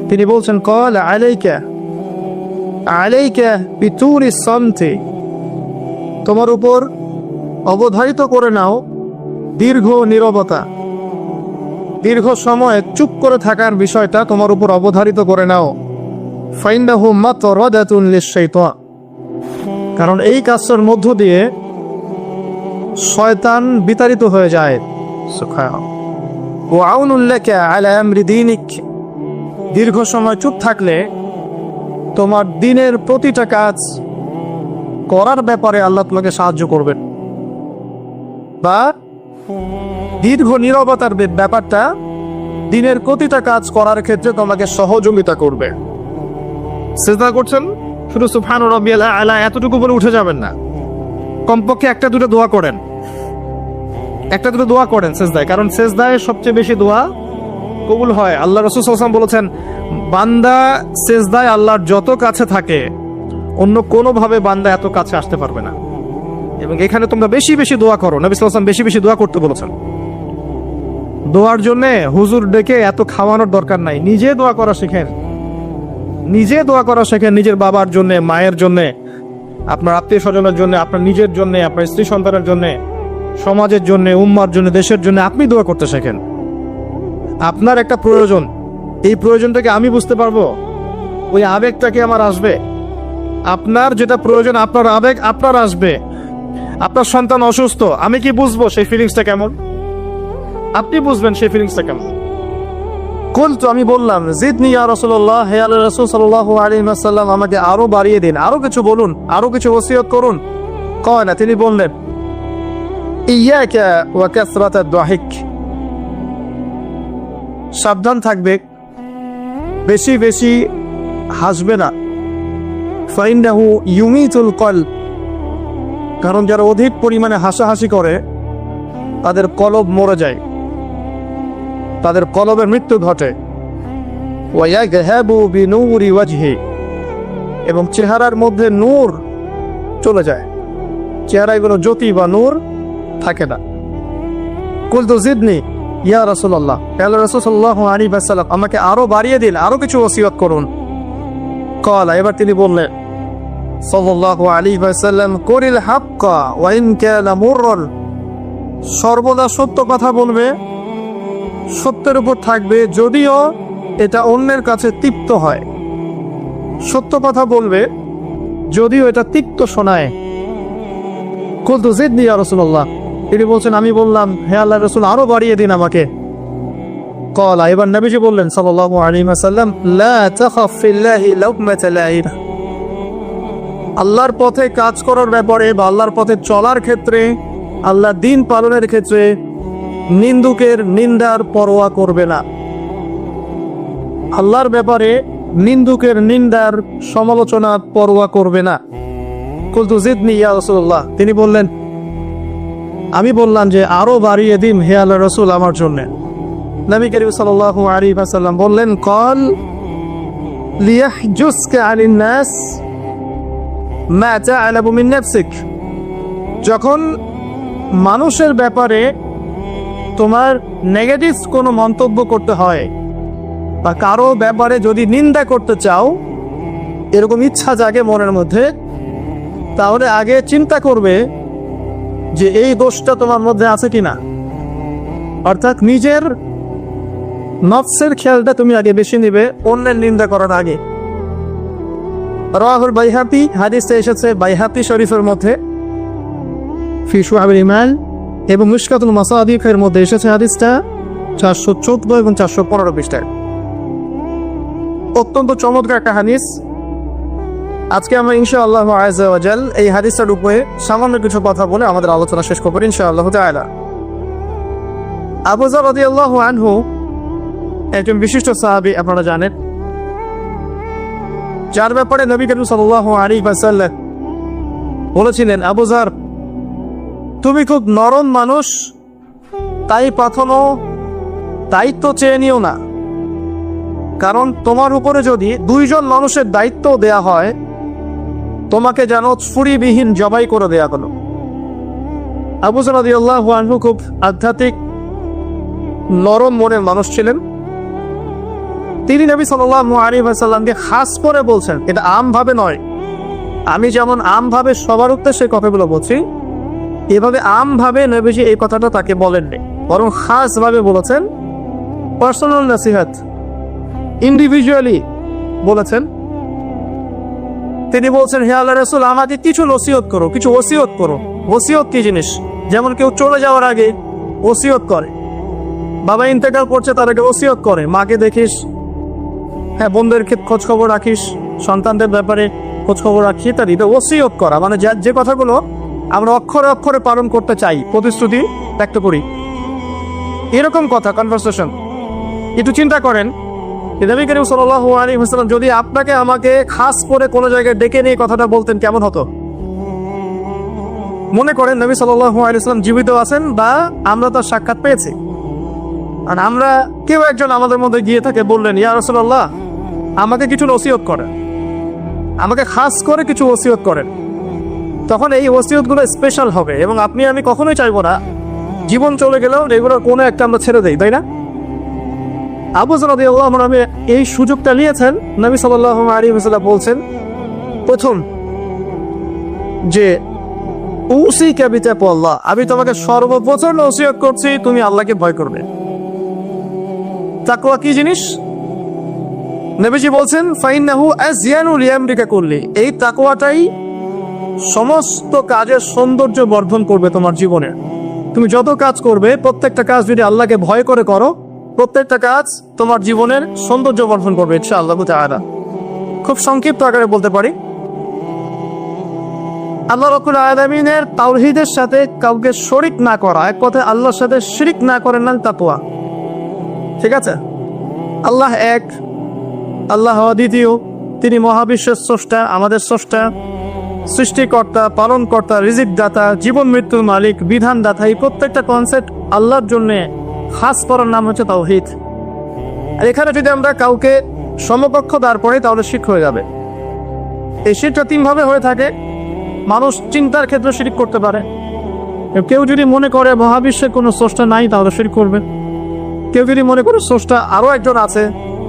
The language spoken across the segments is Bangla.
তিনি বলছেন ক্বালা আলাইকা আলাইকা বিতুরিস সামতি, তোমার উপর অবধারিত করে নাও দীর্ঘ নীরবতা, দীর্ঘ সময় চুপ করে থাকার বিষয়টা তোমার উপর অবধারিত করে নাও। ফাইন্নাহু মাতরাদাতুন লিশ-শাইতান, কারণ এই কাজটার মধ্য দিয়ে শয়তান বিতাড়িত হয়ে যায়। ওয়া আউনুল লাকা আলা আমরি দীনিক, দীর্ঘ সময় চুপ থাকলে তোমার দিনের প্রতিটা কাজ করার ব্যাপারে আল্লাহ তোমাকে সাহায্য করবেন, বা দীর্ঘ নীরবতার ব্যাপারটা দিনের প্রতিটা কাজ করার ক্ষেত্রে তোমাকে সহযোগিতা করবে। সিজদা করছেন, শুধু সুবহান রাব্বিয়াল আলা এতটুকু বলে উঠে যাবেন না, কমপক্ষে একটা দুটো দোয়া করেন, একটা দুটো দোয়া করেন সিজদায়, কারণ সিজদায় সবচেয়ে বেশি দোয়া কবুল হয়। আল্লাহ রাসূল সাল্লাল্লাহু আলাইহি ওয়াসাল্লাম বলেছেন, বান্দা সিজদায় আল্লাহর যত কাছে থাকে অন্য কোনোভাবে বান্দা এত কাছে আসতে পারবে না। এবং এখানে তোমরা বেশি বেশি দোয়া করো, নবী সাল্লাল্লাহু আলাইহি ওয়াসাল্লাম বেশি বেশি দোয়া করতে বলেছেন। দোয়ার জন্য হুজুর ডেকে এত খাওয়ানোর দরকার নাই, নিজে দোয়া করা শেখেন, নিজে দোয়া করা শেখেন, নিজের বাবার জন্য, মায়ের জন্য, আপনার আত্মীয় স্বজনের জন্য, আপনার নিজের জন্য, আপনার স্ত্রী সন্তানের জন্য, সমাজের জন্য, উম্মার জন্য, দেশের জন্য আপনি দোয়া করতে শেখেন। আপনার একটা প্রয়োজন, এই প্রয়োজনটাকে আমি বুঝতে পারবো, ওই আবেগটাকে আমার আসবে। আপনার যেটা প্রয়োজন, আপনার আবেগ আপনার আসবে। আপনার সন্তান অসুস্থ, আমি কি বুঝবো সেই ফিলিংসটা কেমন? আপনি বুঝবেন সেই ফিলিংসটা কেমন। কুলতু, আমি বললাম, জিদনি ইয়া রাসূলুল্লাহ, হে আল্লাহর রাসূল সাল্লাল্লাহু আলাইহি ওয়াসাল্লাম, আমাকে আরো বাড়িয়ে দিন, আরো কিছু বলুন, আরো কিছু ওসিয়ত করুন। ক্বালা, তিনি বললেন, ইয়াকা ওয়া কাসরাতাদ দাহিক, সাবধান থাকবে, বেশি বেশি হাসবে না। ফাইন্নাহু ইউমিতুল কলব, কারণ যারা অধিক পরিমাণে হাসাহাসি করে তাদের কলব মরে যায়, তাদের কলবের মৃত্যু ঘটে। ওয়া ইয়াযহাবু বিনূরি ওয়াজহি, এবং চেহারার মধ্যে নূর চলে যায়, চেহারায় কোনো জ্যোতি বা নূর থাকে না। কুলতু জিদনি ইয়া রাসূলুল্লাহ, আল্লাহ রাসূল সাল্লাল্লাহু আলাইহি ওয়াসাল্লাম, আমাকে আরো বাড়িয়ে দিন, আরো কিছু ওসিয়ত করুন। ক্বালা, এবার তিনি বললেন সাল্লাল্লাহু আলাইহি ওয়াসাল্লাম, কুলিল হাক্কা ওয়া ইন কানা মুররান, সর্বদা সত্য কথা বলবে, সত্যের উপর থাকবে যদিও এটা অন্যের কাছে তিক্ত হয়। সত্য কথা বলবে যদিও এটা তিক্ত শোনায়। কুলতু জিদনি ইয়া রাসূলুল্লাহ, তিনি বলছেন, আমি বললাম, হে আল্লাহর রাসূল, আরো বাড়িয়ে দিন আমাকে। ক্বালা, এবার নবীজি বললেন সাল্লাল্লাহু আলাইহি ওয়াসাল্লাম, লা তাখাফ ফিল্লাহি লাউমাতা লাইম, আল্লাহর পথে কাজ করার ব্যাপারে বা আল্লাহর পথে চলার ক্ষেত্রে, আল্লাহর দ্বীন পালনের ক্ষেত্রে নিন্দুকের নিন্দার পরোয়া করবে না। আল্লাহর ব্যাপারে নিন্দুকের নিন্দার সমালোচনার পরোয়া করবে না। কুলতু জিদনি ইয়া রাসূলুল্লাহ, তিনি বললেন, আমি বললাম যে আরো বাড়িয়ে দিন হে আল্লাহর রাসূল আমার জন্য। নবী করিম সাল্লাল্লাহু আলাইহি ওয়াসাল্লাম বললেন, ক্বাল লিয়াহজুসকা আনিন নাস মা তা'লাবু মিন নাফসিক, যখন মানুষের ব্যাপারে তোমার নেগেটিভ কোনো মন্তব্য করতে হয় বা কারো ব্যাপারে যদি নিন্দা করতে চাও, এরকম ইচ্ছা জাগে মনের মধ্যে, তাহলে আগে চিন্তা করবে যে এই দোষটা তোমার মধ্যে আছে কিনা। অর্থাৎ নিজের নফসের খেয়ালটা তুমি আগে বেশি নিবে অন্যের নিন্দা করার আগে। রাওয়াহুল বাইহাকি, হাদিসে এসেছে বাইহাকি শরীফের মধ্যে ফি শুআবিল ঈমান, এবং মিশকাতুল মাসাদিকের মধ্যে এসেছে হাদিসটা 414 এবং 415 পৃষ্ঠায়। অত্যন্ত চমৎকার একটা হাদিস। আজকে আমরা ইনশাআল্লাহ আযজা ওয়া জাল এই হাদিসের উপরে সামান্য কিছু কথা বলে আমাদের আলোচনা শেষ করব ইনশাআল্লাহ তাআলা। আবু যর রাদিয়াল্লাহু আনহু একজন বিশিষ্ট সাহাবী, আপনারা জানেন, যার ব্যাপারে নবী করিম সাল্লাল্লাহু আলাইহি ওয়াসাল্লাম বলেছিলেন, আবু যর, তুমি খুব নরম মানুষ, তাই কখনো দায়িত্ব চেয়ে নিও না, কারণ তোমার উপরে যদি দুইজন মানুষের দায়িত্ব দেয়া হয়, তোমাকে যেন ছুরিবিহীন জবাই করে দেয়া হলো। আবু যর রাদিয়াল্লাহু আনহু খুব আধ্যাত্মিক নরম মনের মানুষ ছিলেন। তিনি নবী সাল্লাল্লাহু আলাইহি ওয়াসাল্লামকে খাস করে বলছেন, এটা আমভাবে নয়। আমি যেমন আমভাবে সবার উদ্দেশ্যে কথাগুলো বলছি, এভাবে আমভাবে নবীজি এই কথাটা তাকে বলেননি, বরং খাসভাবে বলেছেন, পার্সোনাল নসিহত, ইন্ডিভিজুয়ালি বলেছেন। তিনি বলছেন, হে আল্লাহর রাসূল, আমাকে কিছু নসিহত করো, কিছু ওসিয়ত করো। ওসিয়ত কি জিনিস? যেমন কেউ চলে যাওয়ার আগে ওসিয়ত করে, বাবা ইন্তেকাল করছে তার আগে ওসিয়ত করে, মাকে দেখিস, হ্যাঁ বোনদের খোঁজ খবর রাখিস, সন্তানদের ব্যাপারে খোঁজ খবর রাখি, তার এটা ওসিয়ত করা, মানে যে কথাগুলো আমরা অক্ষরে অক্ষরে পালন করতে চাই, প্রতিশ্রুতি ব্যক্ত করি, এরকম কথা, কনভারসেশন। একটু চিন্তা করেন, নবী করিম সাল্লাল্লাহু আলাইহি ওয়াসাল্লাম যদি আপনাকে আমাকে খাস করে কোনো জায়গায় ডেকে নিয়ে কথাটা বলতেন, কেমন হতো? মনে করেন নবী সাল্লাল্লাহু আলাইহি ওয়াসাল্লাম জীবিত আছেন বা আমরা তার সাক্ষাৎ পেয়েছি, আর আমরা কেউ একজন আমাদের মধ্যে গিয়ে থাকে, বললেন, ইয়া রাসূলুল্লাহ, আমাকে কিছু ওসিয়ত করেন, আমাকে খাস করে কিছু ওসিয়ত করেন। তখন এই ওসিয়তগুলো স্পেশাল হবে, এবং আপনি আমি কখনোই চাইবো না জীবন চলে গেলেও এগুলোর কোনো একটা আমরা ছেড়ে দেই, তাই না? আবু যর রাদিয়াল্লাহু আনহু এই সুযোগটা নিয়েছেন। নবী সাল্লাল্লাহু আলাইহি ওয়াসাল্লাম বলছেন, প্রথম যে উসিকা বিতাকওয়াল্লাহ, আমি তোমাকে সর্বপ্রথম ওসিয়ত করছি তুমি আল্লাহকে ভয় করবে। তাকওয়া কি জিনিস? নবীজি বলছেন, ফাইন্নাহু আযয়ানু লিআমরিকা কুল্লি, এই তাকওয়াটাই সমস্ত কাজের সৌন্দর্য বর্ধন করবে তোমার জীবনে। তুমি যত কাজ করবে, প্রত্যেকটা কাজ যদি আল্লাহকে ভয় করে করো, প্রত্যেকটা কাজ তোমার জীবনের সৌন্দর্য বর্ধন করবে ইনশাআল্লাহ তাআলা। খুব সংক্ষিপ্ত আকারে বলতে পারি, আল্লাহ রাব্বুল আলামিনের তাওহীদের সাথে কাউকে শরীক না করা, এক কথায় আল্লাহর সাথে শিরক না করার নাম তাকওয়া। ঠিক আছে? আল্লাহ এক, আল্লাহ অদ্বিতীয়, তিনি মহাবিশ্বের স্রষ্টা, আমাদের স্রষ্টা, সৃষ্টিকর্তা, পালনকর্তা, রিজিক দাতা, জীবন মৃত্যুর মালিক, বিধানদাতা। এই প্রত্যেকটা কনসেপ্ট আল্লাহর জন্য খাস করার নাম হচ্ছে তাওহীদ। আর এখানে যদি আমরা কাউকে সমকক্ষ দাঁড় করি তাহলে শিরক হয়ে যাবে। এই শিরকটা তিনভাবে হয়ে থাকে। মানুষ চিন্তার ক্ষেত্রে শিরক করতে পারে। কেউ যদি মনে করে মহাবিশ্বের কোনো স্রষ্টা নাই তাহলে শিরক করবে। কেউ যদি মনে করে স্রষ্টা আরও একজন আছে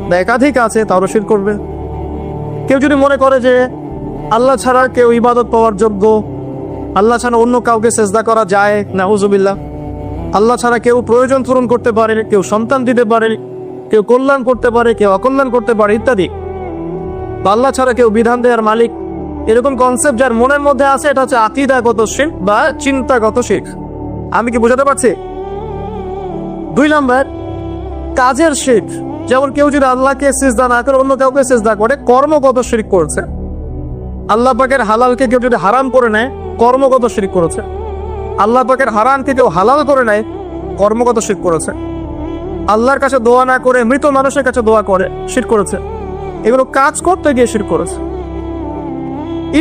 বা একাধিক আছে তাহলে শিরক করবে। কেউ যদি মনে করে যে আল্লাহ ছাড়া কেউ ইবাদত পাওয়ার যোগ্য, আল্লাহ ছাড়া অন্য কাউকে সেজদা করা যায়, নাউজুবিল্লাহ, আল্লাহ ছাড়া কেউ প্রয়োজন পূরণ করতে পারে, কেউ সন্তান দিতে পারে, কেউ কল্যাণ করতে পারে, কেউ অকল্যাণ করতে পারে ইত্যাদি, বা আল্লাহ ছাড়া কেউ বিধান দেওয়ার মালিক, এরকম কনসেপ্ট যার মনের মধ্যে আছে, এটা হচ্ছে আকীদাগত শিরক বা চিন্তাগত শিরক। আমি কি বোঝাতে পারছি? 2 নাম্বার, কাজের শিরক। যেমন কেউ যদি আল্লাহকে সিজদা না করে অন্য কাউকে সিজদা করে, কর্মগত শিরক করেছে। আল্লাহ পাকের হালালকে কেউ যদি হারাম করে নেয়, কর্মগত শিরক করেছে। আল্লাহ পাকের হারামকে কেউ হালাল করে নেয়, কর্মগত শিরক করেছে। আল্লাহর কাছে দোয়া না করে মৃত মানুষের কাছে দোয়া করে শিরক করেছে। এগুলো কাজ করতে গিয়ে শিরক করেছে।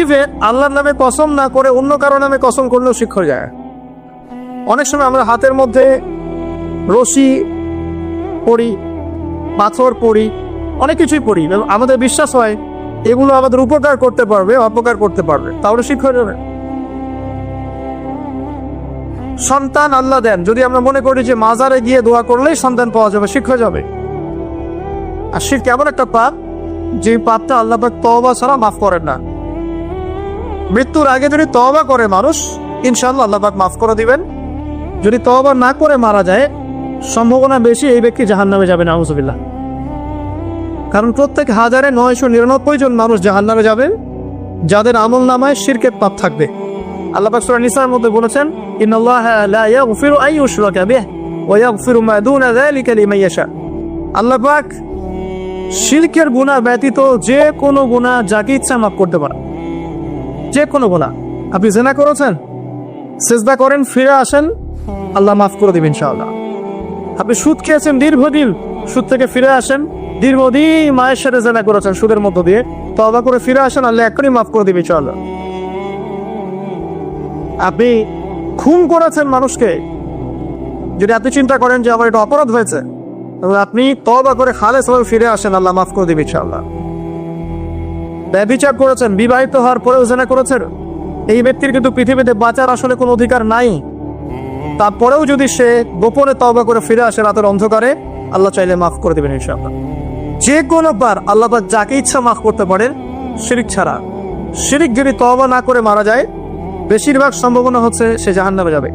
ইভেন আল্লাহর নামে কসম না করে অন্য কারো নামে কসম করলেও শিরক হয়ে যায়। অনেক সময় আমরা হাতের মধ্যে রশি পড়ি, পাথর পড়ি, অনেক কিছুই পড়ি, আমাদের বিশ্বাস হয় এগুলো আমাদের উপকার করতে পারবে, অপকার করতে পারবে, তাহলে শিরক হয়ে যাবে। সন্তান আল্লাহ দেন, যদি আমরা মনে করি যে মাজারে গিয়ে দোয়া করলেই সন্তান পাওয়া যাবে, শিরক হয়ে যাবে। আর শিরক এমন একটা পাপ, যে পাপটা আল্লাহ পাক তওবা ছাড়া মাফ করেন না। মৃত্যুর আগে যদি তওবা করে মানুষ, ইনশাআল্লাহ আল্লাহ পাক মাফ করে দিবেন। যদি তওবা না করে মারা যায়, সম্ভাবনা বেশি এই ব্যক্তি জাহান্নামে যাবে, নাউজুবিল্লাহ। কারণ প্রত্যেক 1999 জন মানুষ জাহান্নামে যাবে যাদের আমল নামায় শিরকের পাপ থাকবে। আল্লাহ পাক সূরা নিসার মধ্যে বলেছেন, ইন্নাল্লাহা লা ইয়াগফিরু আন ইউশরাকা বিহি ওয়া ইয়াগফিরু মা দুনা যালিকা লিমান ইয়াশা। আল্লাহ পাক শিরকের গুনাহ ব্যতীত যে কোনো গুনাহ যাকে ইচ্ছা মাফ করতে পারে। যে কোনো গুনাহ। আপনি জিনা করেছেন, সিজদা করেন, ফিরে আসেন, আল্লাহ মাফ করে দিবেন ইনশাআল্লাহ। আপনি সুদ খেয়েছেন দীর্ঘদিন, সুদ থেকে ফিরে আসেন, দীর্ঘদিন মায়ের সাথে জিনা করেছেন সুদের মধ্য দিয়ে, তওবা করে ফিরে আসেন, আল্লাহ এখনই মাফ করে দিবে ইনশাআল্লাহ। আপনি খুন করেছেন মানুষকে, যদি আপনি চিন্তা করেন যে আমার এটা অপরাধ হয়েছে, তবে আপনি তওবা করে খালেসভাবে ফিরে আসেন, আল্লাহ মাফ করে দিবে ইনশাআল্লাহ। ব্যভিচার করেছেন, বিবাহিত হওয়ার পরেও জিনা করেছেন, এই ব্যক্তির কিন্তু পৃথিবীতে বাঁচার আসলে কোনো অধিকার নাই। তারপরেও যদি সে গোপনে তওবা করে ফিরে আসে রাতের অন্ধকারে, আল্লাহ চাইলে মাফ করে দেবেন ইনশাআল্লাহ। যে কোনো বার আল্লাহ পাক যাকে ইচ্ছা মাফ করতে পারেন শিরিক ছাড়া। শিরিক যদি তওবা না করে মারা যায়, বেশিরভাগ সম্ভাবনা হচ্ছে সে জাহান্নামে যাবে।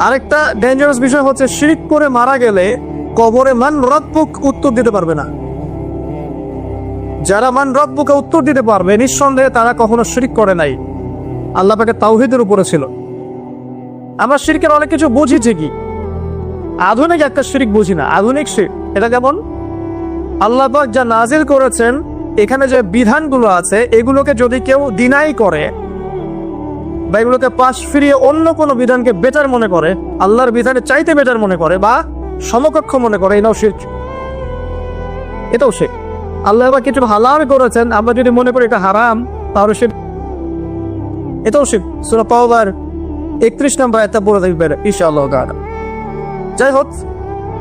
আরেকটা ডেঞ্জারাস বিষয় হচ্ছে, শিরিক করে মারা গেলে কবরে মান রব্বুক উত্তর দিতে পারবে না। যারা মান রব্বুকে উত্তর দিতে পারবে, নিঃসন্দেহে তারা কখনো শিরিক করে নাই, আল্লাহ পাকের তাওহীদের উপরে ছিল। আমরা শিরকের অনেক কিছু বুঝি ঠিকই, আধুনিক একটা শিরিক বুঝি না। আধুনিক শিরক এটা যেমন আল্লাহ পাক যা নাজিল করেছেন, এখানে যে বিধানগুলো আছে এগুলোকে যদি কেউ ডিনাই করে বা এগুলোকে পাশ ফিরিয়ে অন্য কোনো বিধানকে বেটার মনে করে, আল্লাহর বিধানে চাইতে বেটার মনে করে বা সমকক্ষ মনে করে, এটাও শিরক। এটাও শিরক। আল্লাহ পাক কিছু হালাল করেছেন, আমরা যদি মনে করি এটা হারাম, তাহলে শিরক, এটাও শিরক। সূরা তাওবার 31 নম্বর আয়াতটা পড়ে দেখবেন ইনশাআল্লাহ তাআলা। যাই হোক,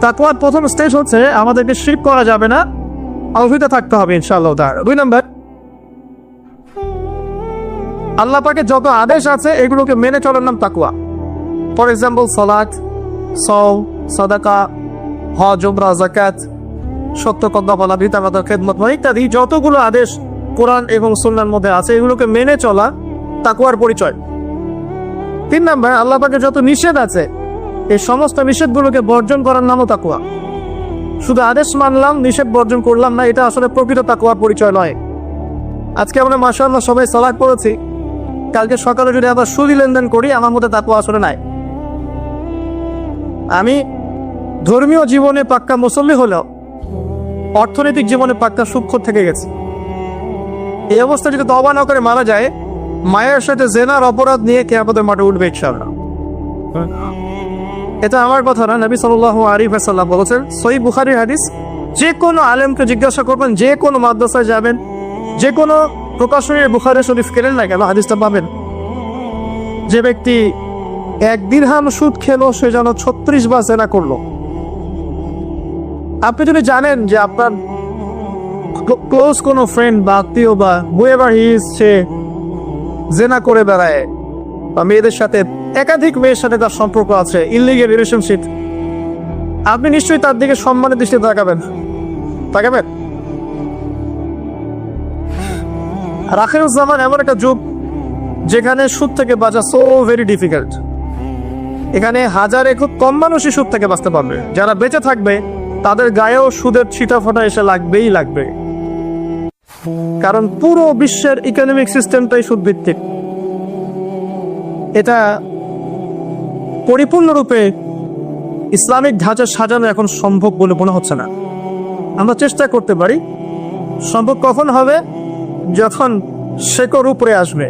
তাকওয়ার প্রথম স্টেজ হচ্ছে আমাদেরকে শিরক করা যাবে না, তাওহীদে থাকতে হবে ইনশাআল্লাহ তাআলা। 2 নম্বর, আল্লাহ পাকের যত আদেশ আছে এগুলোকে মেনে চলার নাম তাকওয়া। ফর এক্সাম্পল সালাত, সাওম, সাদাকা, হজ, উমরা, যাকাত, সত্য কথা বলা, পিতামাতার খেদমত ইত্যাদি যতগুলো আদেশ কোরআন এবং সুন্নাহর মধ্যে আছে এগুলোকে মেনে চলা তাকওয়ার পরিচয়। 3 নম্বর, আল্লাহ পাকের যত নিষেধ আছে এই সমস্ত নিষেধগুলোকে বর্জন করার নামও তাকওয়া। শুধু আদেশ মানলাম, নিষেধ বর্জন করলাম না, এটা আসলে প্রকৃত তাকওয়ার পরিচয় নয়। আজকে আমরা মাশাআল্লাহ সবাই সালাত পড়েছি, কালকে সকালে যদি আবার সুদি লেনদেন করি, আমার মধ্যে তাকওয়া আসলে নাই। আমি ধর্মীয় জীবনে পাক্কা মুসল্লি হলেও অর্থনৈতিক জীবনে পাক্কা সুদখোর থেকে গেছি। এই অবস্থা যদি তওবা না করে মারা যায়, মায়ের সাথে জেনার অপরাধ নিয়ে কিয়ামতের মাঠে উঠবে ইনশাআল্লাহ। এটা আমার কথা না, নবী সাল্লাল্লাহু আলাইহি ওয়াসাল্লাম বলেছেন, সহিহ বুখারীর হাদিস, যে কোনো আলেমকে জিজ্ঞাসা করবেন, যে কোনো মাদ্রাসায় যাবেন, যে কোনো প্রকাশনীর বুখারী শরীফ কেনেন না কেন, হাদিসটা পাবেন, যে ব্যক্তি 1 দিরহাম সুদ খেলো সে যেন 36 বার জেনা করলো। আপনি যদি জানেন যে আপনার ক্লোজ কোনো ফ্রেন্ড বা আত্মীয় বা হুএভার হি ইজ, সে জেনা করে বেড়ায় বা মেয়েদের সাথে, একাধিক মেয়ের সাথে তার সম্পর্ক আছে, ইললিগ্যাল রিলেশনশিপ, আপনি নিশ্চয়ই তার দিকে সম্মানের দৃষ্টিতে তাকাবেন। আর আখিরুজ্জামান এমন একটা যুগ যেখানে সুদ থেকে বাঁচা সো ভেরি ডিফিকাল্ট। এখানে হাজারে খুব কম মানুষই সুদ থেকে বাঁচতে পারবে। যারা বেঁচে থাকবে তাদের গায়েও সুদের ছিটাফোঁটা এসে লাগবেই লাগবে, কারণ পুরো বিশ্বের ইকোনমিক সিস্টেমটাই সুদ ভিত্তিক। এটা পরিপূর্ণরূপে ইসলামিক ধাঁচা সাজানো এখন সম্ভব বলে মনে হচ্ছে না। আমরা চেষ্টা করতে পারি, সম্ভব কখন হবে? যখন শেকড় উপরে আসবে।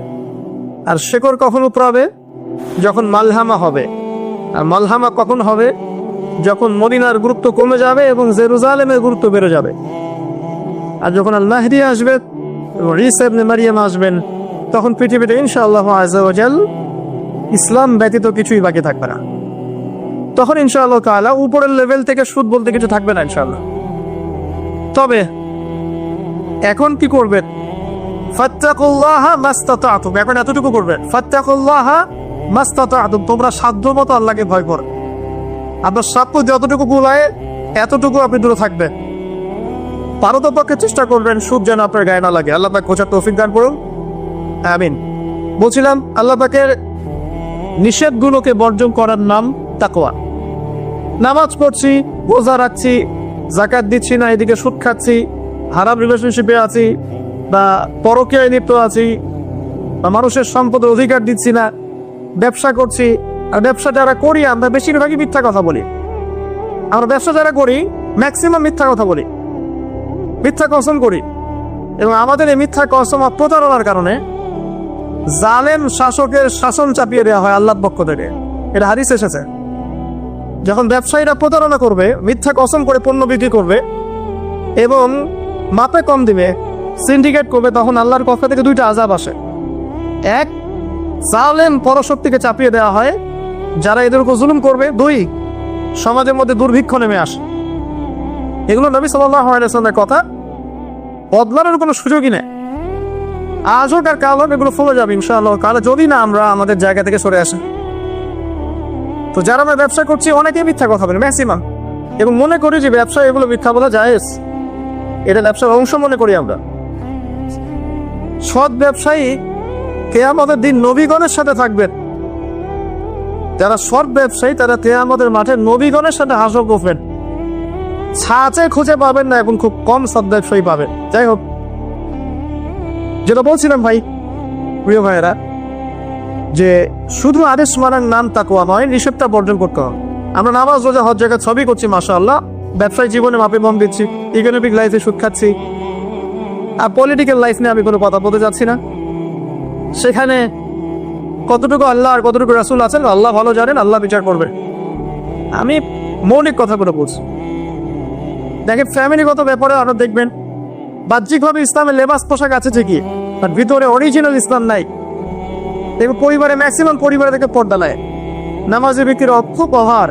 আর শেকড় কখন উপরে হবে? যখন মালহামা হবে। আর মালহামা কখন হবে? যখন মদিনার গুরুত্ব কমে যাবে এবং জেরুজালেমের গুরুত্ব বেড়ে যাবে। আর যখন আল মাহদি আসবে এবং ঈসা ইবনে মারিয়াম আসবেন, তখন পৃথিবীতে ইনশাআল্লাহ আযজা ওয়া জাল ইসলাম ব্যতীত কিছুই বাকি থাকবে না। তখন ইনশাআল্লাহ তাআলা উপরের লেভেল থেকে সুদ বলতে কিছু থাকবে না ইনশাআল্লাহ। তবে এখন কি করবেন? ফাত্তাকুল্লাহা মাসতাতা'তুম, এখন এতটুকু করবেন, ফাত্তাকুল্লাহা মাসতাতা'তুম, তোমরা সাধ্যমতো আল্লাহকে ভয় করো। আপনার সাধ্য যতটুকু কুলায় এতটুকু আপনি দূরে থাকবেন। পারতপক্ষে চেষ্টা করবেন সুদ যেন আপনার গায়ে না লাগে। আল্লাহ পাক বোঝার তৌফিক দান করুন, আমিন। বলছিলাম, আল্লাহ পাকের নিষেধগুলোকে বর্জন করার নাম তাকওয়া। নামাজ পড়ছি, রোজা রাখছি, যাকাত দিচ্ছি না, এদিকে সুদ খাচ্ছি, হারাম রিলেশনশিপে আছি, বা পরকীয়ায় লিপ্ত আছি, বা মানুষের সম্পদের অধিকার দিচ্ছি না, ব্যবসা করছি। আর ব্যবসা যারা করি আমরা বেশিরভাগই মিথ্যা কথা বলি। আমরা ব্যবসা যারা করি ম্যাক্সিমাম মিথ্যা কথা বলি, মিথ্যা কসম করি। এবং আমাদের এই মিথ্যা কসম প্রতারণার কারণে জালেম শাসকের শাসন চাপিয়ে দেওয়া হয় আল্লাহর পক্ষ থেকে। এটা হাদিস এসেছে। যখন ব্যবসায়ীরা প্রতারণা করবে, মিথ্যা কসম করে পণ্য বিক্রি করবে এবং মাপে কম দিবে, সিন্ডিকেট করবে, তখন আল্লাহর পক্ষ থেকে 2টা আযাব আসে। এক, জালেম পরশক্তিকে চাপিয়ে দেওয়া হয় যারা এদের উপর জুলুম করবে। 2, সমাজের মধ্যে দুর্ভিক্ষ নেমে আসে। এগুলো নবী সাল্লাল্লাহু আলাইহি ওয়াসাল্লামের কথা, বদলানোর কোনো সুযোগই নেই। আজ হোক আর কাল হোক এগুলো ফলে যাবে ইনশাআল্লাহ, কাল যদি না আমরা আমাদের জায়গা থেকে সরে আসি। তো যারা আমরা ব্যবসা করছি অনেকেই মিথ্যা কথা বলে ম্যাক্সিমাম, এবং মনে করি যে ব্যবসা এগুলো মিথ্যা বলা জায়েজ। এটা ব্যবসার অংশ মনে করি আমরা। সৎ ব্যবসায়ী কিয়ামতের দিন নবীগণের সাথে থাকবেন। যারা সৎ ব্যবসায়ী তারা কিয়ামতের মাঠে নবীগণের সাথে হাসর করবেন। ছাঁচে খুঁজে পাবেন না, এবং খুব কম সৎ ব্যবসায়ী পাবেন। যাই হোক, যেটা বলছিলাম ভাই, প্রিয় ভাইয়েরা, যে শুধু আদেশ মানার নাম তাকওয়া নয়, নিষেধটা বর্জন করতে হবে। আমরা নামাজ রোজা হজ জায়গায় সবই করছি মাশাআল্লাহ, ব্যবসায়িক জীবনে মাপে মন দিচ্ছি, ইকোনমিক লাইফে সুদ খাচ্ছি, আর পলিটিক্যাল লাইফ নিয়ে আমি কোনো কথা বলতে যাচ্ছি না। সেখানে কতটুকু আল্লাহ আর কতটুকু রাসূল আছেন আল্লাহ ভালো জানেন, আল্লাহ বিচার করবে। আমি মৌলিক কথাগুলো বলছি। দেখেন, ফ্যামিলিগত ব্যাপারে আরো দেখবেন বাহ্যিকভাবে ইসলামের লেবাস পোশাক আছে ঠিকই, আর ভিতরে অরিজিনাল ইসলাম নাই। দেখুন, পরিবারে ম্যাক্সিমাম পরিবারে থেকে পর্দা নেয়, নামাজের ব্যক্তির খুব অভার।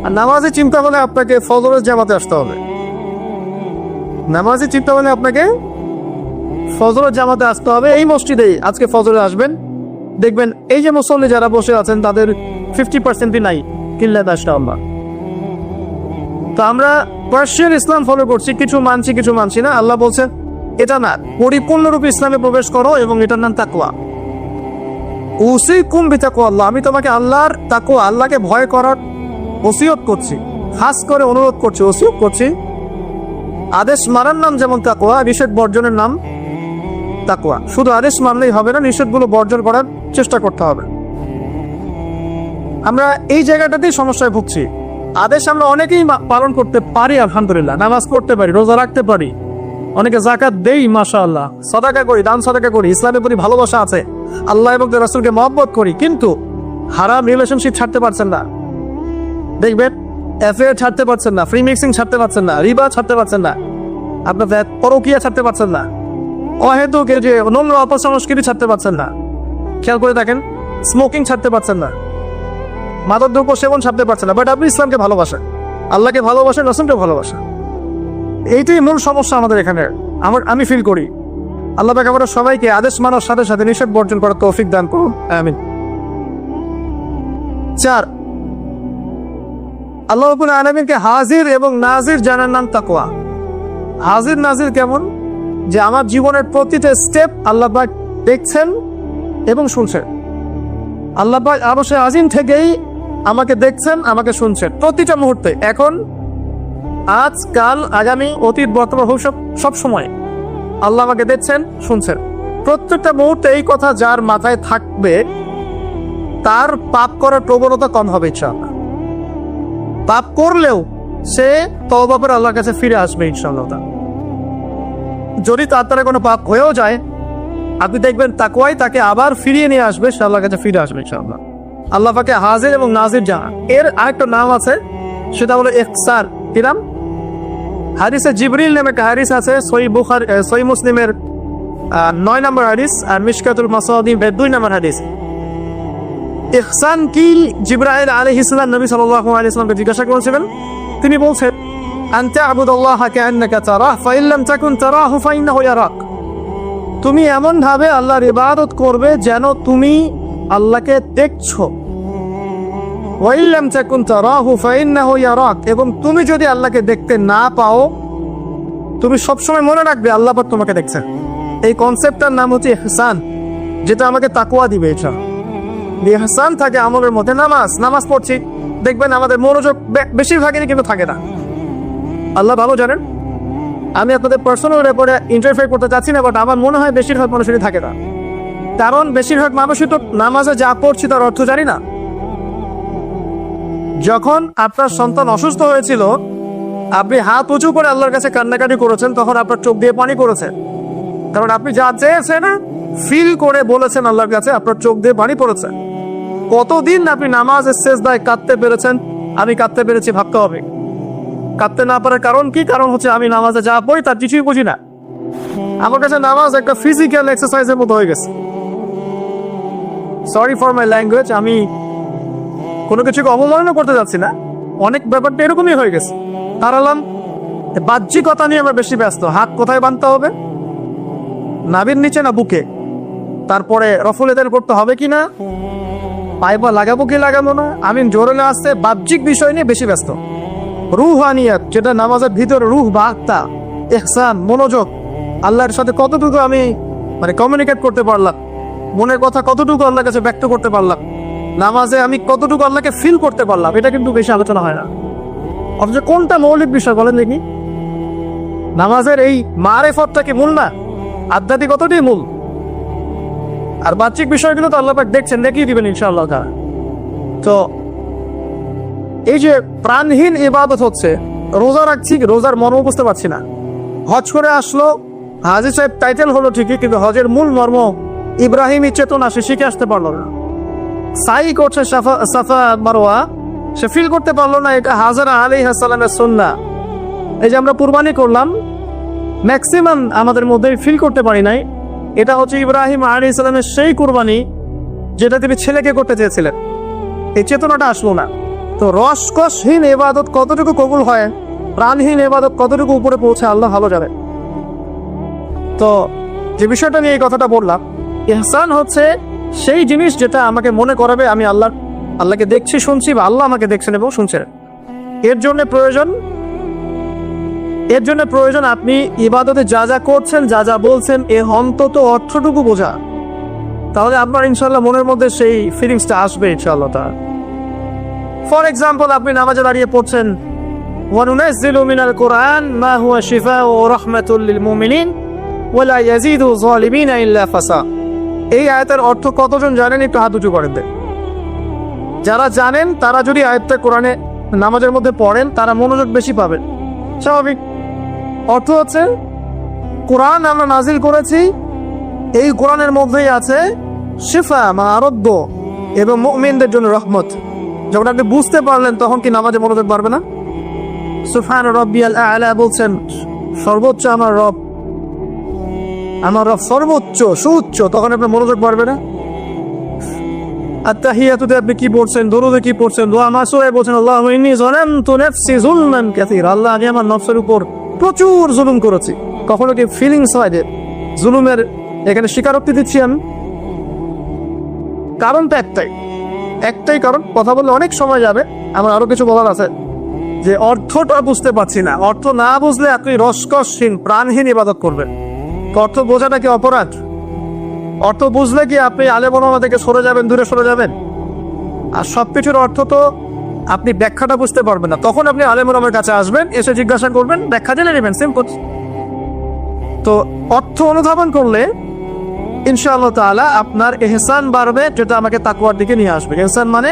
আর নামাজে চিন্তা হলে আপনাকে ফজরের জামাতে আসতে হবে। নামাজে চিন্তা হলে আপনাকে ফজরের জামাতে আসতে হবে। এই মসজিদেই আজকে ফজরে আসবেন, দেখবেন এই যে মুসল্লি যারা বসে আছেন তাদের 50% নাই কিল্লাত আশরাল্লাহ। তো আমরা পার্সিয়ান ইসলাম ফলো করছি, কিছু মানছি কিছু মানছি না। আল্লাহ বলছেন এটা না, পরিপূর্ণরূপে ইসলামে প্রবেশ করো, এবং এটার নাম তাকওয়া। উসিকুম বিতাকওয়াল্লাহ, আমি তোমাকে আল্লাহর তাকওয়া, আল্লাহকে ভয় করার ওসিয়ত করছি, খাস করে অনুরোধ করছি, ওসিয়ত করছি। আদেশ মানার নাম যেমন তাকওয়া, নিষেধ বর্জনের নাম তাকওয়া। শুধু আদেশ মানলেই হবে না, নিষেধগুলো বর্জন করার চেষ্টা করতে হবে। আমরা এই জায়গাটাতেই সমস্যায় ভুগছি। আদেশ আমরা অনেকেই পালন করতে পারি, আলহামদুলিল্লাহ, নামাজ পড়তে পারি, রোজা রাখতে পারি, অনেকে যাকাত দেই মাশাআল্লাহ, সাদাকা করি, দান সাদাকা করি, ইসলামের প্রতি ভালোবাসা আছে, আল্লাহ এবং রাসূলকে মহব্বত করি, কিন্তু হারাম রিলেশনশিপ ছাড়তে পারছেন না। দেখবেন অ্যাফেয়ার ছাড়তে পারছেন না, ফ্রি মিক্সিং ছাড়তে পারছেন না, রিবা ছাড়তে পারছেন না, আপনার পরকীয়া ছাড়তে পারছেন না, অহেতুক যে নোংরা অপসংস্কৃতি ছাড়তে পারছেন না। খেয়াল করে দেখেন, স্মোকিং ছাড়তে পারছেন না, মাদকদ্রব্য সেবন ছাড়তে পারছেন না, বাট আপনি ইসলামকে ভালোবাসেন, আল্লাহকে ভালোবাসেন, রাসূলকে ভালোবাসেন। এইটাই মূল সমস্যা আমাদের এখানে। আমি ফিল করি আল্লাহ পাক আমাদের সবাইকে আদেশ মানার সাথে সাথে নিষেধ বর্জন করার তৌফিক দান করুন, আমিন। 4, আল্লাহ রাব্বুল আলামিনকে হাজির এবং নাজির জানার নাম তাকওয়া। হাজির নাজির কেমন? যে আমার জীবনের প্রতিটা স্টেপ আল্লাহ পাক দেখছেন এবং শুনছেন। আল্লাহ পাক আরশে আজিম থেকেই আমাকে দেখছেন, আমাকে শুনছেন প্রতিটা মুহূর্তে, এখন, আজ, কাল, আগামী, অতীত, বর্তমান, ভবিষ্যৎ, সব সময় আল্লাহ আমাকে দেখছেন, শুনছেন প্রত্যেকটা মুহূর্তে। এই কথা যার মাথায় থাকবে তার পাপ করার প্রবণতা কম হবে ইনশাআল্লাহ। পাপ করলেও সে তওবা করে আল্লাহর কাছে ফিরে আসবে ইনশাআল্লাহ। যদি তার দ্বারা কোনো পাপ হয়েও যায়, আপনি দেখবেন তাকওয়াই তাকে আবার ফিরিয়ে নিয়ে আসবে, সে আল্লাহর কাছে ফিরে আসবে ইনশাআল্লাহ। আল্লাহ পাকে হাজির এবং নাজির জানা, এর আরেকটা নাম আছে, সেটা হলো ইহসান। কি নাম? হাদিসে জিবরিল নামে একটা হাদিস আছে, সহিহ মুসলিমের 9 নম্বর হাদিস, আর মিশকাতুল মাসাদির 2 নম্বর হাদিস। ইহসান কি? জিবরাইল আলাইহিস সালাম নবী সাল্লাল্লাহু আলাইহি ওয়াসাল্লামকে জিজ্ঞাসা করেছিলেন। তিনি বলছেন, আনতা আবুদুল্লাহা কাআন্নাকা তারাহ ফাইন লাম তাকুন তারাহু ফাইন্নাহু ইয়ারাক। তুমি এমন ভাবে আল্লাহর ইবাদত করবে যেন তুমি আল্লাহকে দেখছো। ওয়াইন লাম তাকুন তারাহু ফাইন্নাহু ইয়ারাক, এবং তুমি যদি আল্লাহকে দেখতে না পাও, তুমি সবসময় মনে রাখবে আল্লাহ পাক তোমাকে দেখছেন। এই কনসেপ্টটার নাম হচ্ছে ইহসান, যেটা আমাকে তাকওয়া দিবে। এটা ইহসান থাকে আমলের মধ্যে। নামাজ পড়ছি, দেখবেন আমাদের মনোযোগ বেশিরভাগই কিন্তু থাকে না, আল্লাহ ভালো জানেন। আমি আপনাদের পার্সোনাল ব্যাপারে ইন্টারফেয়ার করতে চাচ্ছি না, বাট আমার মনে হয় বেশিরভাগ মানুষেরই থাকে না। কারণ বেশিরভাগ মানুষই তো নামাজে যা পড়ছি তার অর্থ জানি না। যখন আপনার সন্তান অসুস্থ হয়েছিল, আপনি হাত উঁচু করে আল্লাহর কাছে কান্নাকাটি করেছেন, তখন আপনার চোখ দিয়ে পানি পড়েছে, কারণ আপনি যা চেয়েছেন ফিল করে বলেছেন আল্লাহর কাছে, আপনার চোখ দিয়ে পানি পড়েছে। কতদিন আপনি নামাজের সেজদায় কাঁদতে পেরেছেন? আমি কাঁদতে পেরেছি, ভাবতে হবে। কাঁদতে না পারার কারণ কি? কারণ হচ্ছে আমি নামাজে যা পড়ি তার কিছুই বুঝি না। আমার কাছে নামাজ একটা ফিজিক্যাল এক্সারসাইজের মতো হয়ে গেছে। সরি ফর মাই ল্যাঙ্গুয়েজ, আমি কোনো কিছুকে অবমাননা করতে যাচ্ছি না, অনেক ব্যাপারটা এরকমই হয়ে গেছে। তারালাম বাহ্যিকতা নিয়ে আমরা বেশি ব্যস্ত। হাত কোথায় বাঁধতে হবে? নাভির নিচে না বুকে? তারপরে রফুলেদের করতে হবে কি না, পায়ে পা লাগাবো কি লাগাবো না, আমি জোরে না আসতে, বাহ্যিক বিষয় নিয়ে বেশি ব্যস্ত। রুহানিয়াত, যেটা নামাজের ভিতরে রুহ বা আত্মা, ইহসান, মনোযোগ, আল্লাহর সাথে কতটুকু আমি কমিউনিকেট করতে পারলাম, মনের কথা কতটুকু আল্লাহর কাছে ব্যক্ত করতে পারলাম, নামাজে আমি কতটুকু আল্লাহকে ফিল করতে পারলাম, এটা কিন্তু বেশি আলোচনা হয় না। অথচ কোনটা মৌলিক বিষয় বলেন দেখি? নামাজের এই মারেফতটা কি মূল না? আধ্যাত্মিকতাটাই মূল। আর বাহ্যিক বিষয়গুলো তো আল্লাহ পাক দেখছেন, দেখিয়ে দিবেন ইনশাআল্লাহ। তো এই যে প্রাণহীন ইবাদত হচ্ছে, রোজা রাখছি, রোজার মর্ম বুঝতে পারছি না। হজ করে আসলো, হাজি সাহেব টাইটেল হলো ঠিকই, কিন্তু হজের মূল মর্ম ইব্রাহিমী চেতনা সে শিখে আসতে পারলো না। সাই করছে সাফা মারওয়া, সে ফিল করতে পারলো না এটা হাজরা আলাইহিস সালামের সুন্নাহ। এই যে আমরা কুরবানি করলাম, ম্যাক্সিমাম আমাদের মধ্যে ফিল করতে পারি নাই এটা হচ্ছে ইব্রাহিম আলাইহিস সালামের সেই কুরবানি যেটা তিনি ছেলেকে করতে চেয়েছিলেন। এই চেতনাটা আসলো না। তো রসকসহীন ইবাদত কতটুকু কবুল হয়, প্রাণহীন ইবাদত কতটুকু উপরে পৌঁছে আল্লাহ ভালো জানে। তো যে বিষয়টা নিয়ে এই কথাটা বললাম, ইহসান হচ্ছে সেই জিনিস যেটা আমাকে মনে করাবে আমি আল্লাহকে দেখছি, শুনছি, বা আল্লাহ আমাকে দেখছেন এবং শুনছেন। এর জন্য প্রয়োজন আপনি ইবাদতে যা যা করছেন, যা যা বলছেন, অন্তত অর্থটুকু বোঝা। তাহলে আপনার ইনশাআল্লাহ মনের মধ্যে সেই ফিলিংসটা আসবে ইনশাআল্লাহ। ফর এক্সাম্পল, আপনি নামাজে দাঁড়িয়ে পড়ছেন ওয়ানুনাজ্জিলু মিনাল কুরআন মা হুয়া শিফাউ ওয়া রাহমাতুল লিল মুমিনিন ওয়া লা ইয়াজিদু যালিমিনা ইল্লা ফাসা। এই আয়াতের অর্থ কতজন জানেন? একটু হাত উঁচু করেন দেন। যারা জানেন তারা যদি আয়াতটা কোরআনে নামাজের মধ্যে পড়েন, তারা মনোযোগ বেশি পাবেন। স্বাভাবিক। অর্থ হচ্ছে কোরআন আমরা নাজিল করেছি, এই কোরআনের মধ্যেই আছে শিফা, আরোগ্য এবং মুমিনদের জন্য রহমত। যখন আপনি বুঝতে পারলেন তখন কি নামাজে মনোযোগ বাড়বে না? সুবহান রাব্বিয়াল আ'লা বলছেন, সর্বোচ্চ আমার রব সর্বোচ্চ, সুউচ্চ, তখন আপনার মনোযোগ বাড়বে না? আত্তাহিয়াতুতে আপনি কি পড়ছেন, দরুদে কি পড়ছেন, দোয়া মাসুরায় বলছেন আল্লাহুম্মা ইন্নী যালামতু নাফসি যুলমান কাসীরা, আল্লাহ আমি আমার নফসের উপর প্রচুর জুলুম করেছি। কখনো কি ফিলিংস হয় যে জুলুমের এখানে স্বীকারোক্তি দিচ্ছি আমি? কারণটা একটাই কারণ। কথা বললে অনেক সময় যাবে, আমার আরো কিছু বলার আছে। যে অর্থটা বুঝতে পারছি না। অর্থ না বুঝলে আপনি রসকসহীন, প্রাণহীন ইবাদত করবেন। অর্থ বোঝাটা কি অপরাধ? অর্থ বুঝলে কি আপনি আলেম ওলামা থেকে সরে যাবেন, দূরে সরে যাবেন? আর সবকিছুর অর্থ তো আপনি ব্যাখ্যাটা বুঝতে পারবেন না। তখন আপনি আলেম ওলামার কাছে আসবেন, এসে জিজ্ঞাসা করবেন, ব্যাখ্যা জেনে নেবেন, সিম্পল। তো অর্থ অনুধাবন করলে ইনশাআল্লাহ তাআলা আপনার ইহসান বাড়বে, যেটা আমাকে তাকওয়ার দিকে নিয়ে আসবে। ইহসান মানে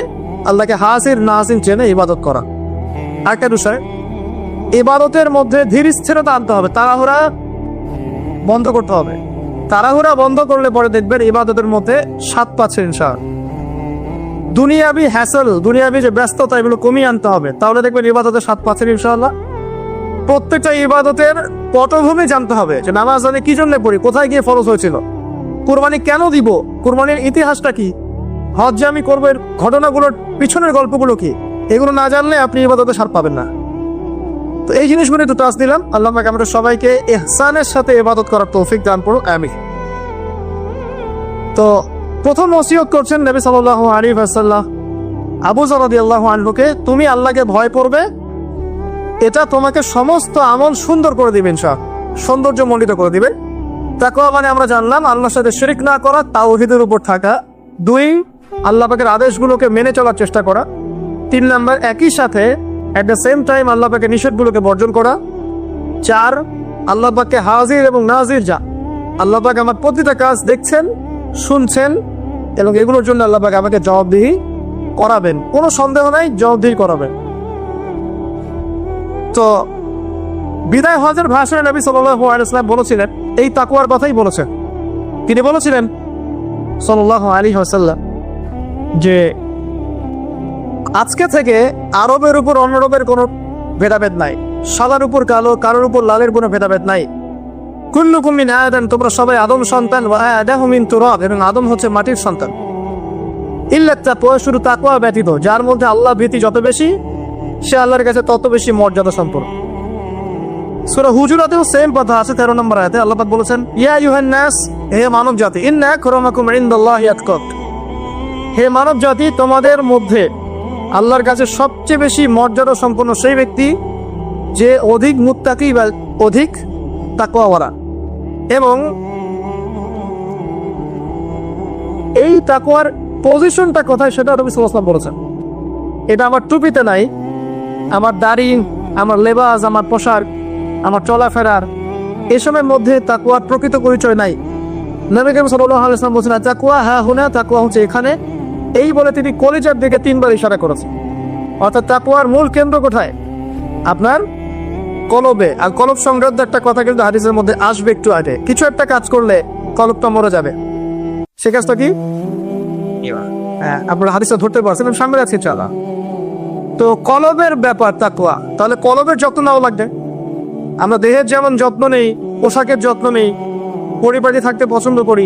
আল্লাহকে হাজির নাজির জেনে ইবাদত করা। আরেকটা বিষয়, ইবাদতের মধ্যে ধীর স্থিরতা আনতে হবে, তাড়াহুড়া বন্ধ করতে হবে। তাড়াহুড়া বন্ধ করলে পরে দেখবেন ইবাদতের মধ্যে স্বাদ পাচ্ছে ইনশাআল্লাহ। দুনিয়াবি হ্যাসেল, দুনিয়াবি যে ব্যস্ততা, এগুলো কমিয়ে আনতে হবে, তাহলে দেখবেন ইবাদতের স্বাদ পাচ্ছেন ইনশাআল্লাহ। প্রত্যেকটা ইবাদতের পটভূমি জানতে হবে, যে নামাজ আমি কি জন্য পড়ি, কোথায় গিয়ে ফরজ হয়েছিল, কুরবানি কেন দিব, কুরবানির ইতিহাসটা কি, হজ যে আমি করবো এর ঘটনাগুলোর পিছনের গল্পগুলো কি, এগুলো না জানলে আপনি ইবাদতে স্বাদ পাবেন না। তো এই জিনিসগুলো একটু টাচ দিলাম। আল্লাহ পাক আমাদের সবাইকে ইহসানের সাথে ইবাদত করার তৌফিক দান করুন, আমিন। তো প্রথম ওসিয়ত করছেন নবী সাল্লাল্লাহু আলাইহি ওয়াসাল্লাম আবু যর রাদিয়াল্লাহু আনহুকে, তুমি আল্লাহকে ভয় করবে, এটা তোমাকে সমস্ত আমল সুন্দর করে দিবে, ইনশাআল্লাহ সৌন্দর্যমণ্ডিত করে দিবে। তাকওয়া মানে আমরা জানলাম আল্লাহর সাথে শিরক না করা, তাওহীদের উপর থাকা। 2, আল্লাহ পাকের আদেশগুলোকে মেনে চলার চেষ্টা করা। 3 নাম্বার, একই সাথে এট দ্য সেম টাইম আল্লাহ পাকের নিষেধগুলোকে বর্জন করা। 4, আল্লাহ পাককে হাজির এবং নাজির যা, আল্লাহ পাক আমার প্রতিটা কাজ দেখছেন, শুনছেন, এবং এগুলোর জন্য আল্লাহ পাক আমাকে জবাবদিহি করাবেন, কোনো সন্দেহ নাই, জবাবদিহি করাবেন। তো বিদায় হজের ভাষণে নবী সাল্লাল্লাহু আলাইহি ওয়াসাল্লাম বলেছিলেন, এই তাকওয়ার কথাই বলেছেন। তিনি বলেছিলেন সাল্লাল্লাহু আলাইহি ওয়াসাল্লাম যে আজকে থেকে আরবের উপর অনরবের কোনো ভেদাভেদ নাই, সাদার উপর কালো, কালোর উপর লালের কোনো ভেদাভেদ নাই। কুল্লুকুম মিন আদম, তোমরা সবাই আদম সন্তান, ওয়া আদামু মিন তুরাব, এবং আদম হচ্ছে মাটির সন্তান। ইল্লা তাকওয়া, শুধু তাকওয়া ব্যতীত, যার মধ্যে আল্লাহ ভীতি যত বেশি, সে আল্লাহর কাছে তত বেশি মর্যাদা সম্পন্ন। সূরা হুজুরাতেও সেম কথা আছে, 13 নম্বর আয়াতে আল্লাহ পাক বলেছেন, ইয়া আইয়ুহান নাস, হে মানব জাতি, ইন্না আকরামাকুম ইনদাল্লাহি আতকাকুম, হে মানব জাতি, তোমাদের মধ্যে আল্লাহর কাছে সবচেয়ে বেশি মর্যাদা সম্পন্ন সেই ব্যক্তি যে অধিক মুত্তাকি বা অধিক তাকওয়াওয়ালা। এবং এই তাকওয়ার পজিশনটা কোথায় সেটা নবী সাল্লাল্লাহু আলাইহি ওয়াসাল্লাম বলেছেন। এটা আমার টুপিতে নাই, আমার দাড়ি, আমার লেবাস, আমার পোশাক, আমার চলাফেরার এসবের মধ্যে তাকওয়ার প্রকৃত পরিচয় নাই। নবী করিম সাল্লাল্লাহু আলাইহি ওয়াসাল্লাম বলেছেন তাকওয়া হা হুনা, তাকওয়া হচ্ছে এখানে। এই বলে তিনি কলিজার দিকে 3 বার ইশারা করেছেন। অর্থাৎ তাকওয়ার মূল কেন্দ্র কোথায়? আপনার কলবে। আর কলব সংক্রান্ত একটা কথা কিন্তু হাদিসের মধ্যে আসবে একটু আগে। কিছু একটা কাজ করলে কলবটা মরে যাবে, সে কাজটা কি? হ্যাঁ, আপনারা হাদিসটা ধরতে পারছেন, আমি সামনে আছি চালা। তো কলবের ব্যাপার তাকওয়া। তাহলে কলবের যত্ন নেওয়া লাগবে। আমরা দেহের যেমন যত্ন নেই, পোশাকের যত্ন নেই, পরিপাটি থাকতে পছন্দ করি,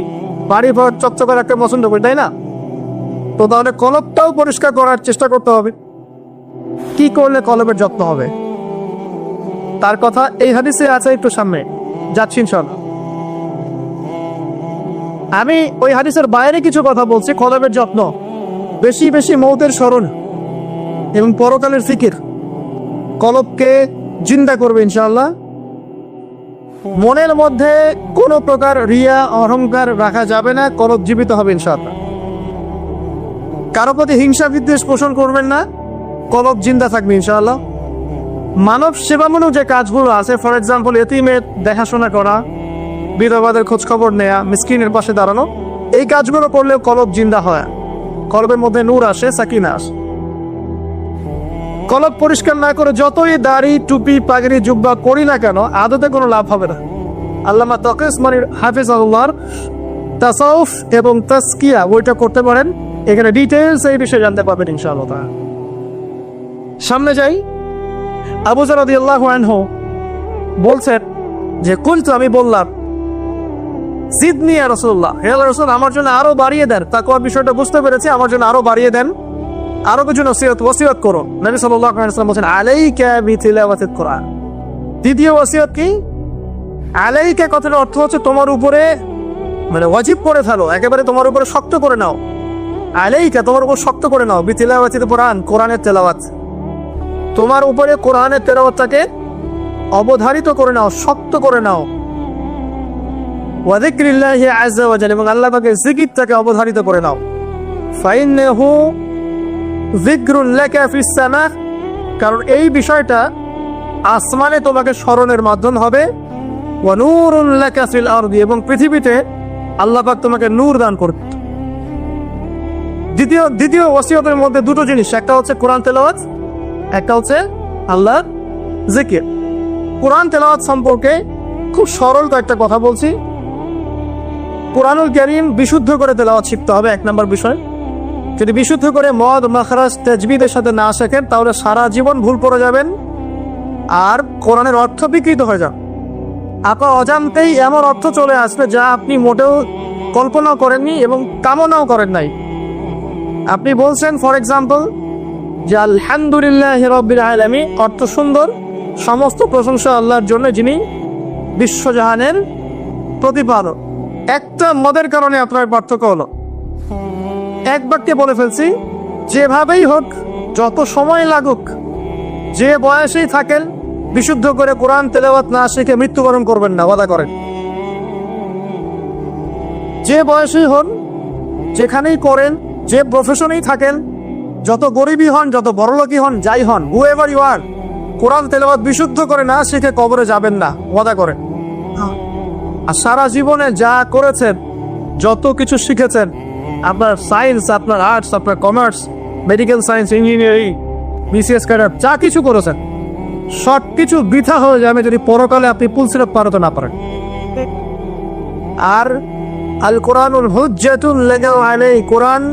বাড়ি ঘর চকচকে রাখতে পছন্দ করি, তাই না? তো তাহলে কলবটাও পরিষ্কার করার চেষ্টা করতে হবে। কি করলে কলবের যত্ন হবে তার কথা এই হাদিসে আছে, একটু সামনে যাচ্ছি ইনশাআল্লাহ। আমি ওই হাদিসের বাইরে কিছু কথা বলছি। কলবের যত্ন, বেশি বেশি মৌতের স্মরণ এবং পরকালের ফিকির কলবকে জিন্দা করবে ইনশাআল্লাহ। মনের মধ্যে কোনো প্রকার রিয়া অহংকার রাখা যাবে না, কলব জীবিত হবে ইনশাআল্লাহ। কারো প্রতি হিংসা বিদ্বেষ পোষণ করবেন না, কলব জিন্দা থাকবে ইনশাআল্লাহ। মানব সেবামূলক যে কাজগুলো আছে, ফর এক্সাম্পল এতিমের দেখাশোনা করা, বিধবাদের খোঁজ খবর নেয়া, মিসকিনের পাশে দাঁড়ানো, এই কাজগুলো করলেও কলব জিন্দা হয়, কলবের মধ্যে নূর আসে, সাকিনা আসে। কলব পরিষ্কার না করে যতই দাড়ি টুপি পাগড়ি জুব্বা করি না কেন, আদতে কোনো লাভ হবে না। আল্লামা তকি উসমানী হাফিজাহুল্লাহর তাসাউফ এবং তাসকিয়া বইটা করতে পারেন, এখানে ডিটেইলস এই বিষয়ে জানতে পারবেন ইনশাআল্লাহ। সামনে যাই। আবু যর রাদিয়াল্লাহু আনহু বলছেন যে কুলতু, আমি বললাম, জিদনি ইয়া রাসূলুল্লাহ, হে আল্লাহর রাসূল আমার জন্য আরো বাড়িয়ে দেন। তাকওয়ার বিষয়টা বুঝতে পেরেছি, আমার জন্য আরো বাড়িয়ে দেন, আরো কিছু ওসিয়ত করো। নবী সাল্লাল্লাহু আলাইহি ওয়াসাল্লাম বলেন আলাইকা বিতিলাওয়াতিল কুরআন। দ্বিতীয় ওসিয়ত কি? আলাইকা কথার অর্থ হচ্ছে তোমার উপরে, মানে ওয়াজিব করে ফেলো, একেবারে তোমার উপরে শক্ত করে নাও। আলাইকা তোমার উপর শক্ত করে নাও, বিতিলাওয়াতিল কুরআন, কোরআনের তেলাওয়াত। তোমার উপরে কোরআনের তেলাওয়াতটাকে অবধারিত করে নাও, শক্ত করে নাও। ওয়া যিকরিল্লাহি আযজা ওয়া জাল্লা, এবং আল্লাহ পাকের জিকিরটাকে অবধারিত করে নাও। ফাইন্নাহু যিকরুন লাকা ফিস সামা, কারণ এই বিষয়টা আসমানে তোমাকে স্মরণের মাধ্যম হবে। ওয়া নূরুন লাকা ফিল আরদি, এবং পৃথিবীতে আল্লাহ পাক তোমাকে নূর দান করবে। দ্বিতীয় ওসিয়তের মধ্যে দুটো জিনিস, একটা হচ্ছে কোরআন তেলাওয়াত, একটা হচ্ছে আল্লাহর জিকির। কোরআন তেলাওয়াত সম্পর্কে খুব সরল কয়েকটা কথা বলছি। কোরআনুল কারীম বিশুদ্ধ করে তেলাওয়াত শিখতে হবে, 1 নম্বর বিষয়। যদি বিশুদ্ধ করে মদ মাখরাজ তাজবিদের সাথে না শেখেন, তাহলে সারা জীবন ভুল পড়ে যাবেন আর কোরআনের অর্থ বিকৃত হয়ে যাবে। আপনার অজান্তেই এমন অর্থ চলে আসবে যা আপনি মোটেও কল্পনাও করেননি এবং কামনাও করেন নাই। আপনি বলছেন ফর এক্সাম্পল যে আলহামদুলিল্লাহি রাব্বিল আলামিন, অর্থ সুন্দর, সমস্ত প্রশংসা আল্লাহর জন্য যিনি বিশ্বজাহানের প্রতিপালক। একটা মদের কারণে আপনার পার্থক্য হলো, এক বাক্যে বলে ফেলছি, যেভাবেই হোক, যত সময় লাগুক, যে বয়সেই থাকেন, বিশুদ্ধ করে কোরআন তেলাওয়াত না শিখে মৃত্যুবরণ করবেন না, ওয়াদা করেন। যে বয়সেই হন, যেখানেই করেন, যে প্রফেশনেই থাকেন, যত গরিবই হন, যত বড়লোকই হন, যাই হন, হুএভার ইউ আর, কোরআন তেলাওয়াত বিশুদ্ধ করে না শিখে কবরে যাবেন না, ওয়াদা করেন। আর সারা জীবনে যা করেছেন, যত কিছু শিখেছেন, আপনার সায়েন্স, আপনার আর্টস, আপনার commerce, medical science, engineering, BCS cadre, যা কিছু করেছেন, সব কিছু বৃথা হয়ে যাবে যদি পরকালে আপনি পুল সিরাপ পারতে না পারেন। আর আল কোরআনুল হুজ্জাতুন লাকা আলাইহি, কোরআন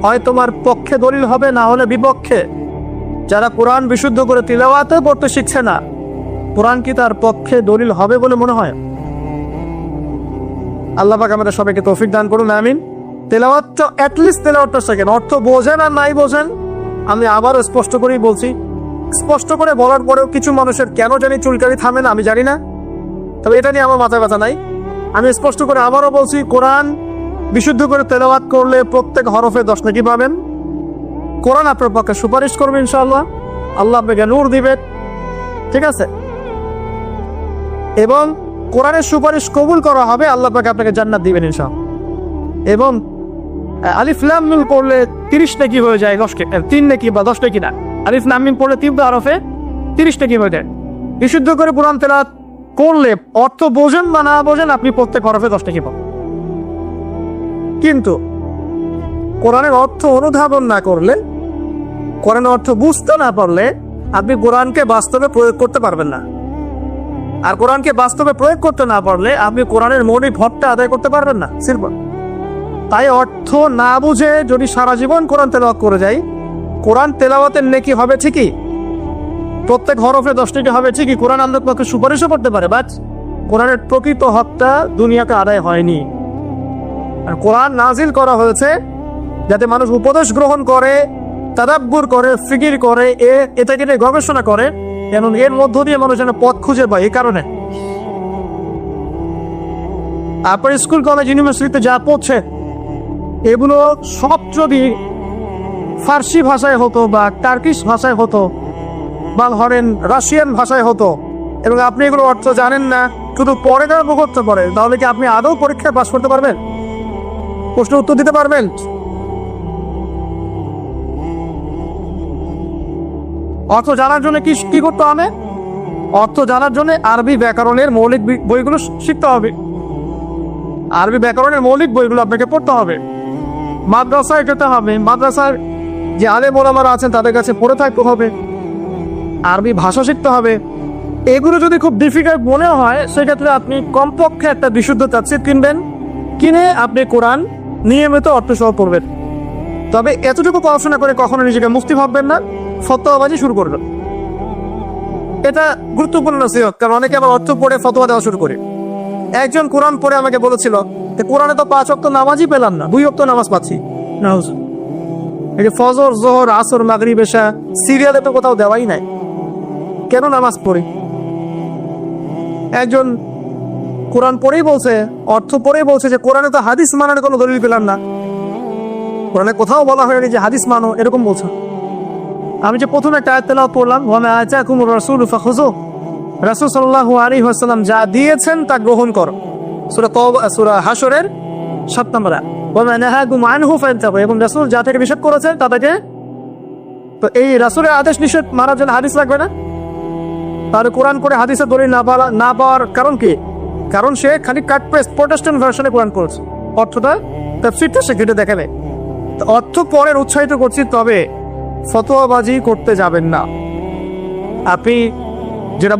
হয় তোমার পক্ষে দলিল হবে, না হলে বিপক্ষে। যারা কোরআন বিশুদ্ধ করে তিলাওয়াতে পড়তে শিখছে না, কোরআন কি তার পক্ষে দলিল হবে বলে মনে হয়? আল্লাহ পাক আমাদের সবাইকে তৌফিক দান করুন, আমিন। তেলাওয়াতটা অ্যাটলিস্ট তেলাওয়াতটা শেখেন, অর্থ বোঝেন আর নাই বোঝেন, আমি আবারও স্পষ্ট করেই বলছি, স্পষ্ট করে বলার পরেও কিছু মানুষের কেন জানি চুলকানি থামে না, আমি জানি না, তবে এটা নিয়ে আমার মাথায় ব্যথা নাই। আমি স্পষ্ট করে আবারও বলছি, কোরআন বিশুদ্ধ করে তেলাওয়াত করলে প্রত্যেক হরফে 10 নেকি পাবেন। কোরআন আপনার পক্ষে সুপারিশ করবে ইনশাআল্লাহ, আল্লাহ আপনাকে নূর দিবেন, ঠিক আছে? এবং কোরআনের সুপারিশ কবুল করা হবে, আল্লাহ পাক আপনাকে জান্নাত দিবেন ইনশাআল্লাহ। এবং আলিফ লাম মিম পড়লে 30 নেকি হয়ে যায়, 3 নেকি বা 10 নেকি না, আলিফ লাম মিম পড়লে তীব্র আরফে 30 নেকি হয়ে যায়। বিশুদ্ধ করে কোরআন তেলাওয়াত করলে অর্থ বোঝেন বা না বোঝেন, আপনি প্রত্যেক হরফে 10 নেকি পাবেন। কিন্তু কোরআনের অর্থ অনুধাবন না করলে, কোরআনের অর্থ বুঝতে না পারলে আপনি কোরআনকে বাস্তবে প্রয়োগ করতে পারবেন না। আর কোরআনকে বাস্তবে প্রয়োগ করতে না পারলে আপনি কোরআনের মৌলিক হকটা আদায় করতে পারবেন না। সিম্পল। তাই অর্থ না বুঝে যদি সারা জীবন কোরআন তেলাওয়াত করে যাই, কোরআন তেলাওয়াতের নেকি হবে ঠিকই, প্রত্যেক হরফে 10 নেকি হবে ঠিকই, কোরআন আল্লাহর পক্ষে সুপারিশও করতে পারে, বাট কোরআনের প্রকৃত হকটা দুনিয়াতে আদায় হয়নি। আর কোরআন নাজিল করা হয়েছে যাতে মানুষ উপদেশ গ্রহণ করে, তাদাব্বুর করে, ফিকির করে, এটাকে নিয়ে গবেষণা করে, এবং এর মধ্য দিয়ে মানুষ যেন পথ খুঁজে পায়। এই কারণে আপনার স্কুল কলেজ ইউনিভার্সিটিতে যা পড়ছে এগুলো সব যদি ফার্সি ভাষায় হতো বা টার্কিশ ভাষায় হতো বা ধরেন রাশিয়ান ভাষায় হতো, এবং আপনি এগুলো অর্থ জানেন না, শুধু পরে তারা মুখস্থ করে, তাহলে কি আপনি আদৌ পরীক্ষায় পাস করতে পারবেন? প্রশ্নের উত্তর দিতে পারবেন? অর্থ জানার জন্য কি করতে হবে? অর্থ জানার জন্য আরবি ব্যাকরণের মৌলিক বইগুলো শিখতে হবে। আরবি ব্যাকরণের মৌলিক বইগুলো আপনাকে পড়তে হবে, মাদ্রাসায় যেতে হবে, মাদ্রাসার যে আলেম ওলামারা আছেন তাদের কাছে পড়ে থাকতে হবে, আরবি ভাষা শিখতে হবে। এগুলো যদি খুব ডিফিকাল্ট মনে হয়, সেক্ষেত্রে আপনি কমপক্ষে একটা বিশুদ্ধ তাফসীর কিনবেন, কিনে আপনি কোরআন নিয়মিত অর্থ সহ পড়বেন। তবে এতটুকু পড়াশোনা করে কখনো নিজেকে মুফতি ভাববেন না, ফতোয়াবাজি শুরু করবেন। এটা গুরুত্বপূর্ণ নসিহত, কারণ অনেকে আবার অর্থ পড়ে ফতোয়া দেওয়া শুরু করে। একজন কোরআন পড়ে আমাকে বলেছিল যে কোরআনে তো 5 ওয়াক্ত নামাজই পেলাম না, 2 ওয়াক্ত নামাজ পাচ্ছি। এই যে ফজর, জোহর, আসর, মাগরিব, এশা সিরিয়ালে তো কোথাও দেওয়াই নাই, কেন নামাজ পড়ি? একজন কোরআন পড়েই বলছে, অর্থ পড়েই বলছে যে কোরআনে তো হাদিস মানার কোনো দলিল পেলাম না, কোরআনে কোথাও বলা হয়নি যে হাদিস মানো, এরকম বলছে। আমি যে প্রথমে একটা আয়াত তেলাওয়াত পড়লাম, ওয়া মা আতাকুমুর রাসূলু ফাখুযুহু, রাসূল সাল্লাল্লাহু আলাইহি ওয়াসাল্লাম যা দিয়েছেন তা গ্রহণ করো, সূরা তাওবা, সূরা হাশরের 7 নম্বর আয়াত। ওয়া মা নাহাকুম আনহু ফান্তাহু, এবং রাসূল যা থেকে নিষেধ করেছেন তা থেকে। তো এই রাসূলের আদেশ নিষেধ মানার জন্য হাদিস লাগবে না? তাহলে কোরআন করে হাদিসের দলিল না পাওয়ার কারণ কি? কারণ সে খালি কাট পেস্ট প্রোটেস্ট্যান্ট ভার্সনে কোরআন করেছে, অর্থটা তাফসীরটা সে কেটে দেখাবে। অর্থ পরের উৎসাহিত করছি, তবে ফতোয়াবাজি করতে যাবেন না। আপনি যেটা